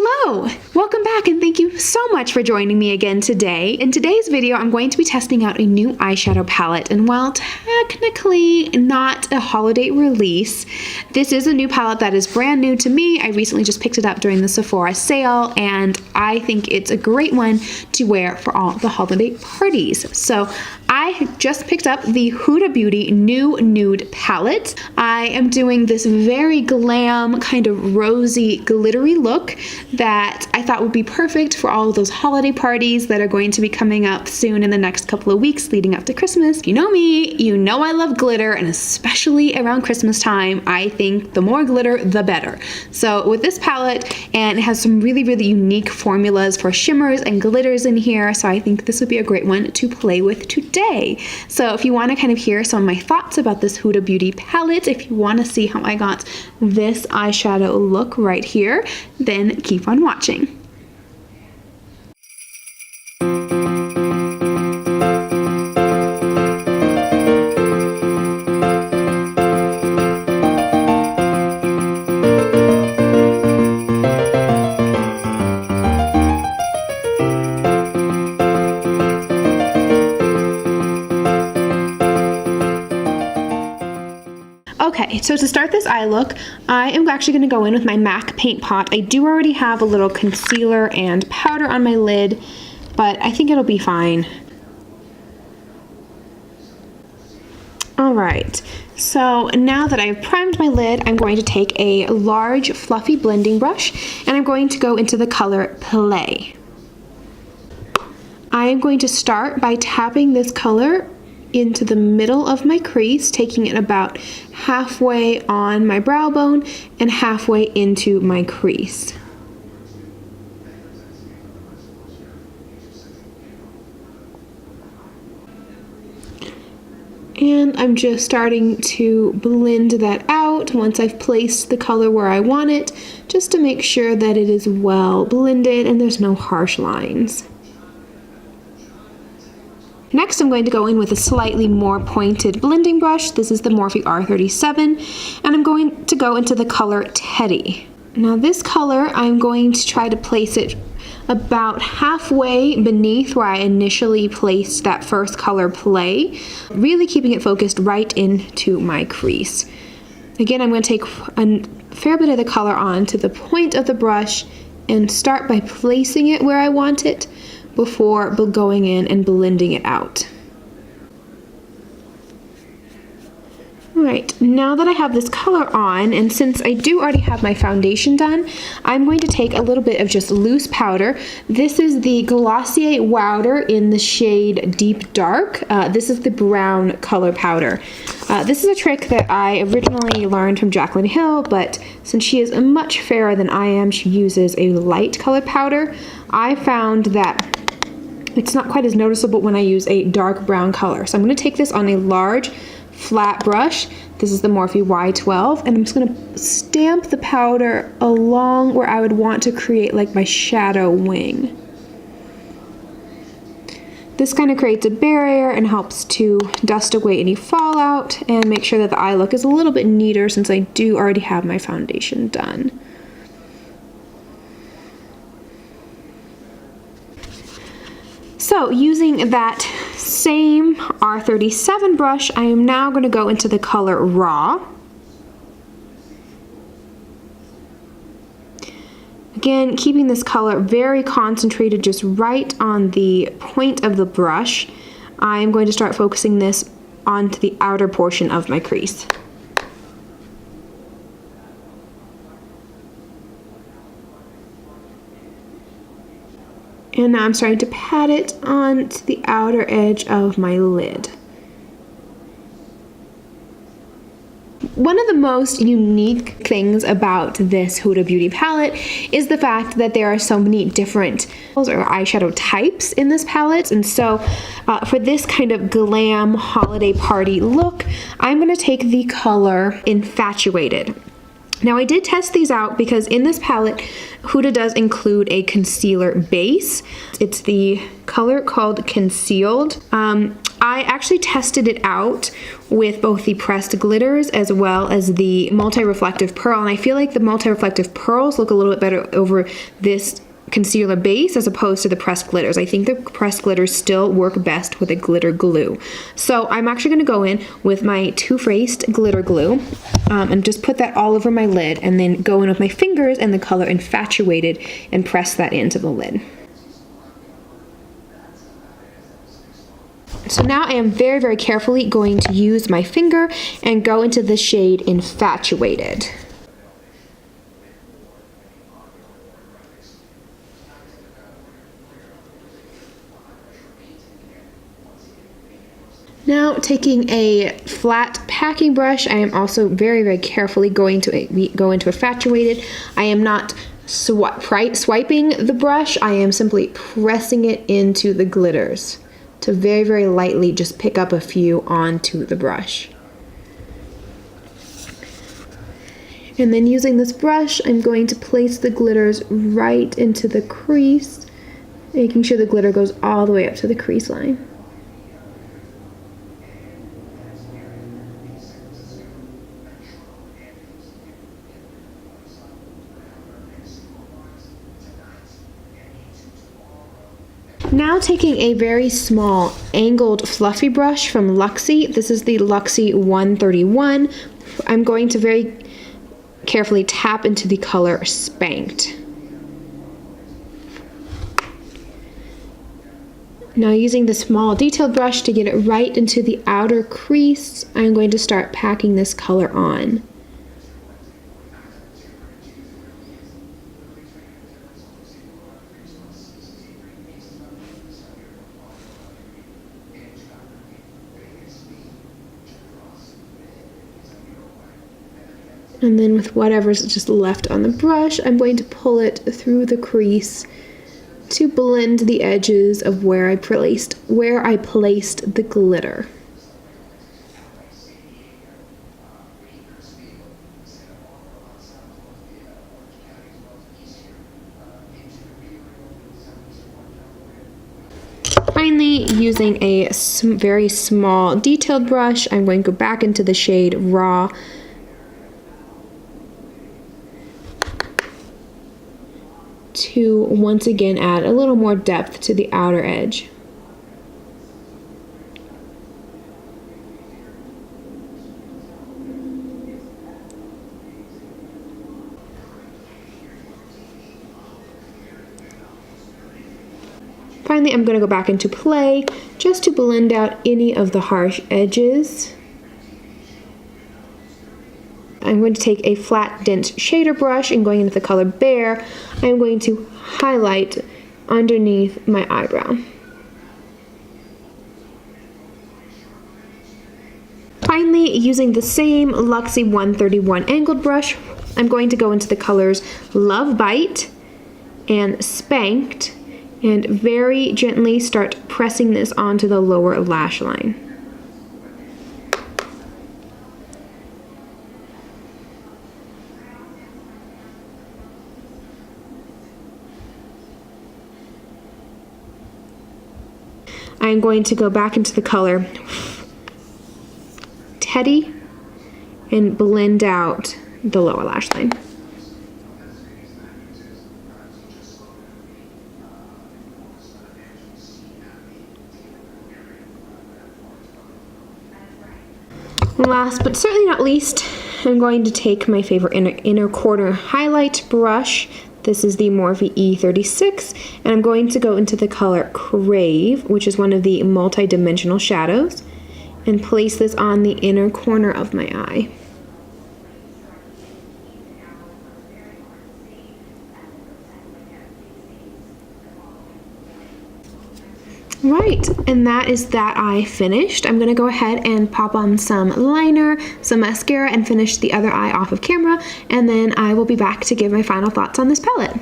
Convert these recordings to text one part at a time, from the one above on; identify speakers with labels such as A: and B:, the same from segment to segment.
A: Hello! Welcome back and thank you so much for joining me again today. In today's video, I'm going to be testing out a new eyeshadow palette, and while technically not a holiday release, this is a new palette that is brand new to me. I recently just picked it up during the Sephora sale, and I think it's a great one to wear for all the holiday parties. So I just picked up the Huda Beauty new Nude palette. I am doing this very glam, kind of rosy, glittery look that I thought would be perfect for all of those holiday parties that are going to be coming up soon in the next couple of weeks leading up to Christmas. If you know me, you know I love glitter, and especially around Christmas time, I think the more glitter, the better. So with this palette, and it has some really, really unique formulas for shimmers and glitters in here, so I think this would be a great one to play with today. So if you want to kind of hear some of my thoughts about this Huda Beauty palette, if you want to see how I got this eyeshadow look right here, then keep on watching. Okay, so to start this eye look, I am actually going to go in with my MAC paint pot. I do already have a little concealer and powder on my lid, but I think it'll be fine. Alright, so now that I've primed my lid, I'm going to take a large fluffy blending brush, and I'm going to go into the color Play. I am going to start by tapping this color into the middle of my crease, taking it about halfway on my brow bone and halfway into my crease. And I'm just starting to blend that out once I've placed the color where I want it, just to make sure that it is well blended and there's no harsh lines. Next, I'm going to go in with a slightly more pointed blending brush. This is the Morphe R37, and I'm going to go into the color Teddy. Now this color, I'm going to try to place it about halfway beneath where I initially placed that first color Play, really keeping it focused right into my crease. Again, I'm going to take a fair bit of the color on to the point of the brush and start by placing it where I want it before going in and blending it out. Alright, now that I have this color on, and since I do already have my foundation done, I'm going to take a little bit of just loose powder. This is the Glossier Wowder in the shade Deep Dark. This is the brown color powder. This is a trick that I originally learned from Jaclyn Hill, but since she is much fairer than I am, she uses a light colored powder. I found that it's not quite as noticeable when I use a dark brown color. So I'm going to take this on a large flat brush. This is the Morphe Y12, and I'm just going to stamp the powder along where I would want to create like my shadow wing. This kind of creates a barrier and helps to dust away any fallout and make sure that the eye look is a little bit neater since I do already have my foundation done. So using that same R37 brush, I am now going to go into the color Raw. Again, keeping this color very concentrated just right on the point of the brush, I am going to start focusing this onto the outer portion of my crease. And now I'm starting to pat it onto the outer edge of my lid. One of the most unique things about this Huda Beauty palette is the fact that there are so many different or eyeshadow types in this palette. And so for this kind of glam holiday party look, I'm going to take the color Infatuated. Now I did test these out because in this palette, Huda does include a concealer base. It's the color called Concealed. I actually tested it out with both the pressed glitters as well as the multi-reflective pearl, and I feel like the multi-reflective pearls look a little bit better over this concealer base as opposed to the pressed glitters. I think the pressed glitters still work best with a glitter glue. So I'm actually going to go in with my Too Faced glitter glue and just put that all over my lid, and then go in with my fingers and the color Infatuated and press that into the lid. So now I am very, very carefully going to use my finger and go into the shade Infatuated. Now, taking a flat packing brush, I am also very, very carefully going to go into Infatuated. I am not swiping the brush, I am simply pressing it into the glitters to very, very lightly just pick up a few onto the brush. And then using this brush, I'm going to place the glitters right into the crease, making sure the glitter goes all the way up to the crease line. Now taking a very small angled fluffy brush from Luxie, this is the Luxie 131, I'm going to very carefully tap into the color Spanked. Now using the small detailed brush to get it right into the outer crease, I'm going to start packing this color on. And then with whatever's just left on the brush, I'm going to pull it through the crease to blend the edges of where I placed the glitter. Finally, using a very small detailed brush, I'm going to go back into the shade Raw to once again add a little more depth to the outer edge. Finally, I'm going to go back into Play just to blend out any of the harsh edges. I'm going to take a flat, dense shader brush and going into the color Bear, I'm going to highlight underneath my eyebrow. Finally, using the same Luxie 131 angled brush, I'm going to go into the colors Love Bite and Spanked and very gently start pressing this onto the lower lash line. I'm going to go back into the color Teddy and blend out the lower lash line. Last but certainly not least, I'm going to take my favorite inner corner highlight brush. This is the Morphe E36, and I'm going to go into the color Crave, which is one of the multi-dimensional shadows, and place this on the inner corner of my eye. Right, and that is that eye finished. I'm going to go ahead and pop on some liner, some mascara, and finish the other eye off of camera, and then I will be back to give my final thoughts on this palette.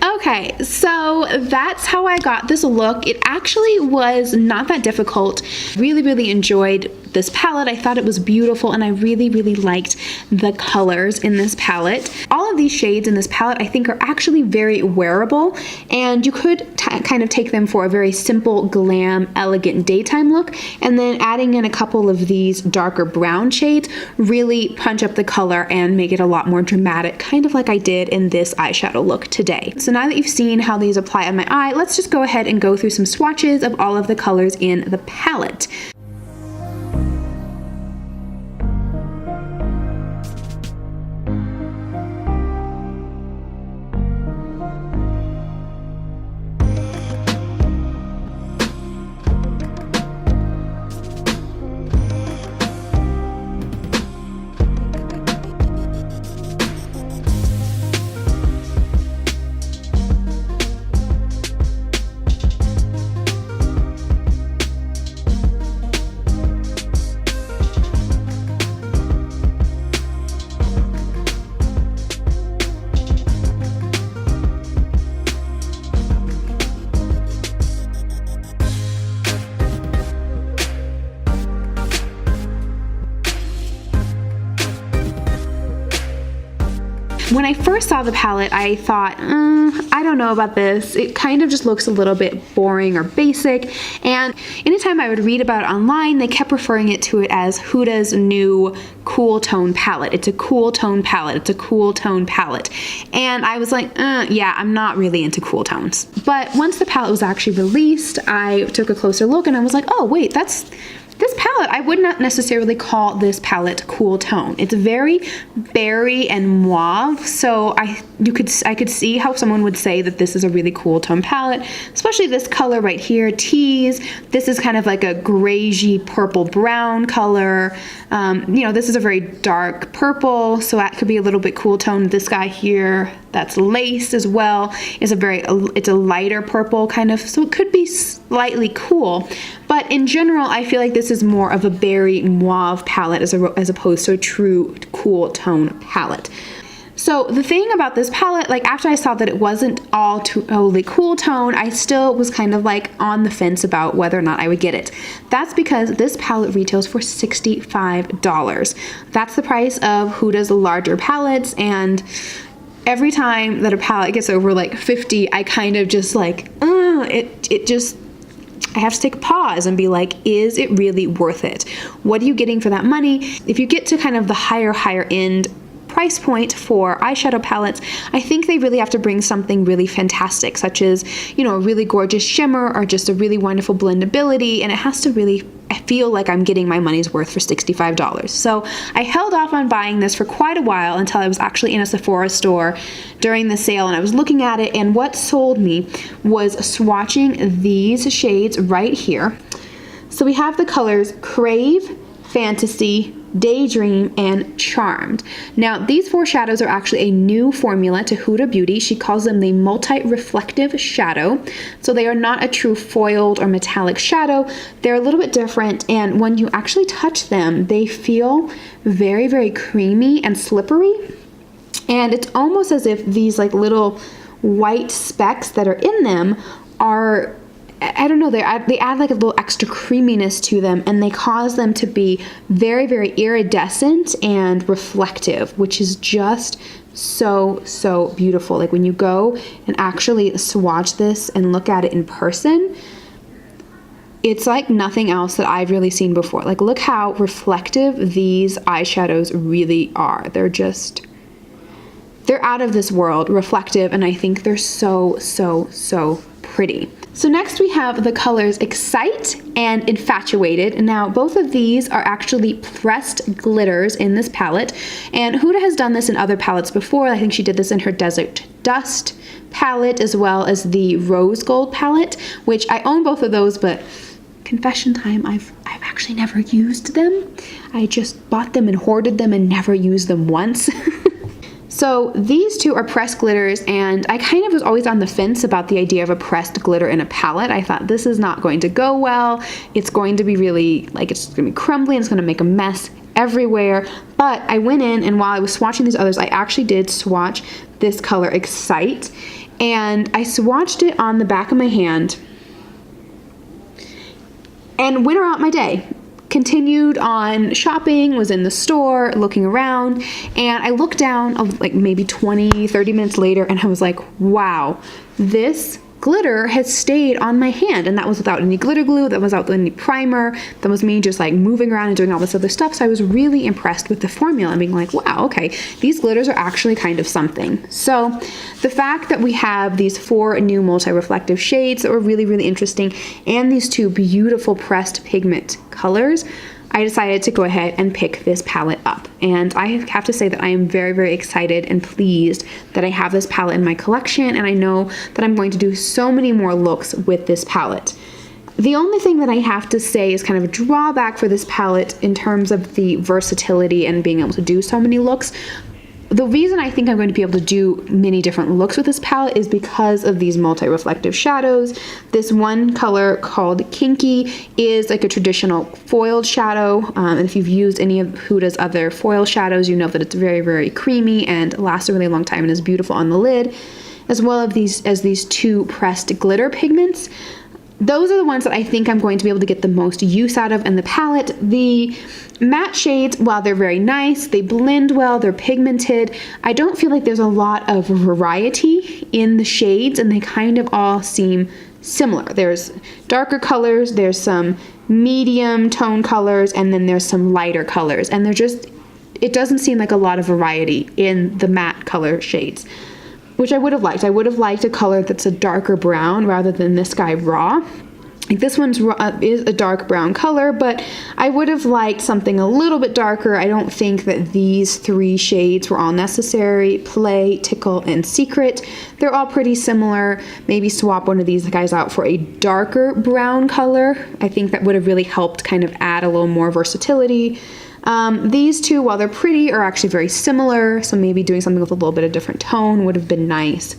A: Okay, so that's how I got this look. It actually was not that difficult. Really, really enjoyed this palette. I thought it was beautiful, and I really, really liked the colors in this palette. All of these shades in this palette I think are actually very wearable, and you could kind of take them for a very simple, glam, elegant daytime look, and then adding in a couple of these darker brown shades really punch up the color and make it a lot more dramatic, kind of like I did in this eyeshadow look today. So now that you've seen how these apply on my eye, let's just go ahead and go through some swatches of all of the colors in the palette. When I first saw the palette, I thought, I don't know about this. It kind of just looks a little bit boring or basic. And anytime I would read about it online, they kept referring to it as Huda's new cool tone palette. It's a cool tone palette. It's a cool tone palette. And I was like, yeah, I'm not really into cool tones. But once the palette was actually released, I took a closer look and I was like, oh, wait, this palette, I would not necessarily call this palette cool tone. It's very berry and mauve, so I could see how someone would say that this is a really cool tone palette, especially this color right here, Tease. This is kind of like a grayish purple brown color. You know, this is a very dark purple, so that could be a little bit cool tone. This guy here, that's lace as well, is it's a lighter purple kind of, so it could be slightly cool. But in general, I feel like this is more of a berry mauve palette as opposed to a true cool tone palette. So the thing about this palette, like after I saw that it wasn't all totally cool tone, I still was kind of like on the fence about whether or not I would get it. That's because this palette retails for $65. That's the price of Huda's larger palettes, and every time that a palette gets over like 50, I kind of just like, I have to take a pause and be like, is it really worth it? What are you getting for that money? If you get to kind of the higher end price point for eyeshadow palettes, I think they really have to bring something really fantastic, such as, you know, a really gorgeous shimmer or just a really wonderful blendability, and it has to really feel like I'm getting my money's worth for $65. So I held off on buying this for quite a while until I was actually in a Sephora store during the sale, and I was looking at it, and what sold me was swatching these shades right here. So we have the colors Crave, Fantasy, Daydream, and Charmed. Now, these four shadows are actually a new formula to Huda Beauty. She calls them the multi-reflective shadow. So they are not a true foiled or metallic shadow. They're a little bit different, and when you actually touch them, they feel very, very creamy and slippery. And it's almost as if these like little white specks that are in them are, I don't know, they add like a little extra creaminess to them, and they cause them to be very, very iridescent and reflective, which is just so beautiful. Like when you go and actually swatch this and look at it in person, it's like nothing else that I've really seen before. Like, look how reflective these eyeshadows really are. They're out of this world reflective, and I think they're so pretty. So next we have the colors Excite and Infatuated. Now, both of these are actually pressed glitters in this palette, and Huda has done this in other palettes before. I think she did this in her Desert Dust palette as well as the Rose Gold palette, which I own both of those, but confession time, I've actually never used them. I just bought them and hoarded them and never used them once. So these two are pressed glitters, and I kind of was always on the fence about the idea of a pressed glitter in a palette. I thought this is not going to go well. It's going to be really, like, it's going to be crumbly and it's going to make a mess everywhere. But I went in, and while I was swatching these others, I actually did swatch this color Excite, and I swatched it on the back of my hand and went about my day. continued on shopping, was in the store looking around, and I looked down like maybe 20-30 minutes later and I was like, wow, this glitter has stayed on my hand, and that was without any glitter glue, that was without any primer, that was me just like moving around and doing all this other stuff. So I was really impressed with the formula and being like, wow, okay, these glitters are actually kind of something. So the fact that we have these 4 new multi-reflective shades that were really, really interesting, and these 2 beautiful pressed pigment colors, I decided to go ahead and pick this palette up. And I have to say that I am very, very excited and pleased that I have this palette in my collection, and I know that I'm going to do so many more looks with this palette. The only thing that I have to say is kind of a drawback for this palette in terms of the versatility and being able to do so many looks. The reason I think I'm going to be able to do many different looks with this palette is because of these multi-reflective shadows. This one color called Kinky is like a traditional foiled shadow, and if you've used any of Huda's other foil shadows, you know that it's very, very creamy and lasts a really long time and is beautiful on the lid, as well as these 2 pressed glitter pigments. Those are the ones that I think I'm going to be able to get the most use out of in the palette. The matte shades, while they're very nice, they blend well, they're pigmented, I don't feel like there's a lot of variety in the shades, and they kind of all seem similar. There's darker colors, there's some medium tone colors, and then there's some lighter colors, and it doesn't seem like a lot of variety in the matte color shades, which I would have liked. I would have liked a color that's a darker brown rather than this guy raw. Like this one's is a dark brown color, but I would have liked something a little bit darker. I don't think that these 3 shades were all necessary. Play, Tickle, and Secret. They're all pretty similar. Maybe swap one of these guys out for a darker brown color. I think that would have really helped kind of add a little more versatility. These 2, while they're pretty, are actually very similar, so maybe doing something with a little bit of different tone would have been nice.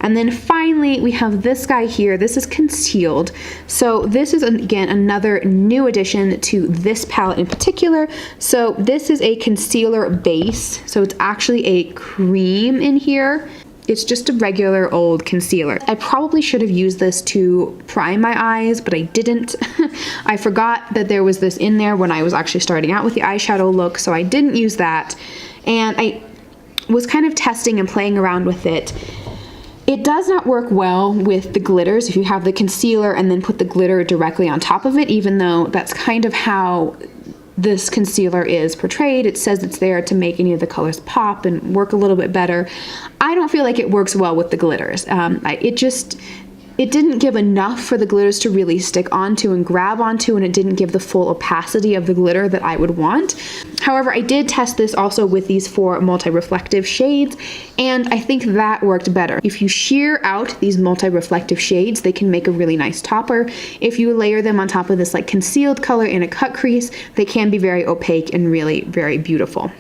A: And then finally, we have this guy here. This is Concealed. So this is, again, another new addition to this palette in particular. So this is a concealer base, so it's actually a cream in here. It's just a regular old concealer. I probably should have used this to prime my eyes, but I didn't. I forgot that there was this in there when I was actually starting out with the eyeshadow look, so I didn't use that. And I was kind of testing and playing around with it. It does not work well with the glitters if you have the concealer and then put the glitter directly on top of it, even though that's kind of how this concealer is portrayed. It says it's there to make any of the colors pop and work a little bit better. I don't feel like it works well with the glitters. It didn't give enough for the glitters to really stick onto and grab onto, and it didn't give the full opacity of the glitter that I would want. However, I did test this also with these 4 multi-reflective shades, and I think that worked better. If you sheer out these multi-reflective shades, they can make a really nice topper. If you layer them on top of this like concealed color in a cut crease, they can be very opaque and really very beautiful.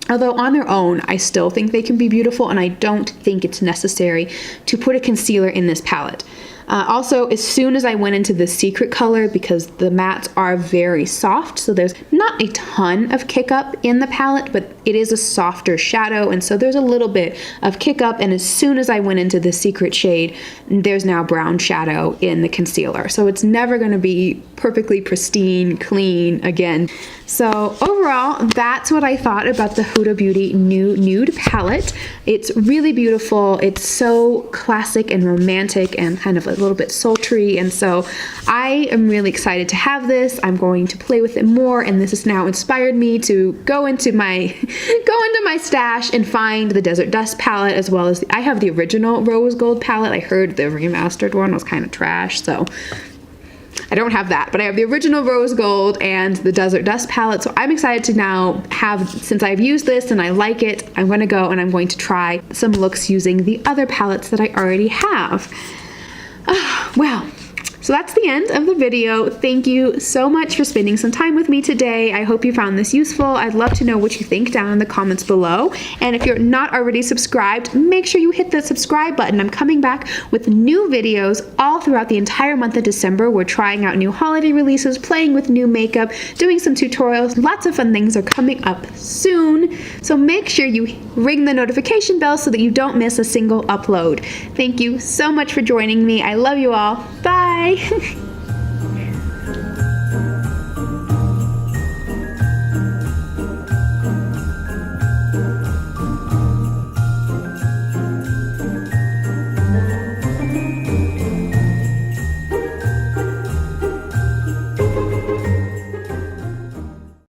A: Although on their own, I still think they can be beautiful, and I don't think it's necessary to put a concealer in this palette. Also, as soon as I went into the Secret color, because the mattes are very soft, so there's not a ton of kick up in the palette, but it is a softer shadow, and so there's a little bit of kick up, and as soon as I went into the Secret shade, there's now brown shadow in the concealer. So it's never going to be perfectly pristine, clean again. So overall, that's what I thought about the Huda Beauty new Nude palette. It's really beautiful. It's so classic and romantic and kind of a little bit sultry, and so I am really excited to have this. I'm going to play with it more, and this has now inspired me to go into my stash and find the Desert Dust palette, as well as I have the original Rose Gold palette. I heard the remastered one was kind of trash, so I don't have that, but I have the original Rose Gold and the Desert Dust palette, so I'm excited to now have, since I've used this and I like it, I'm going to go and I'm going to try some looks using the other palettes that I already have. Wow. So that's the end of the video. Thank you so much for spending some time with me today. I hope you found this useful. I'd love to know what you think down in the comments below. And if you're not already subscribed, make sure you hit the subscribe button. I'm coming back with new videos all throughout the entire month of December. We're trying out new holiday releases, playing with new makeup, doing some tutorials. Lots of fun things are coming up soon. So make sure you ring the notification bell so that you don't miss a single upload. Thank you so much for joining me. I love you all. Bye.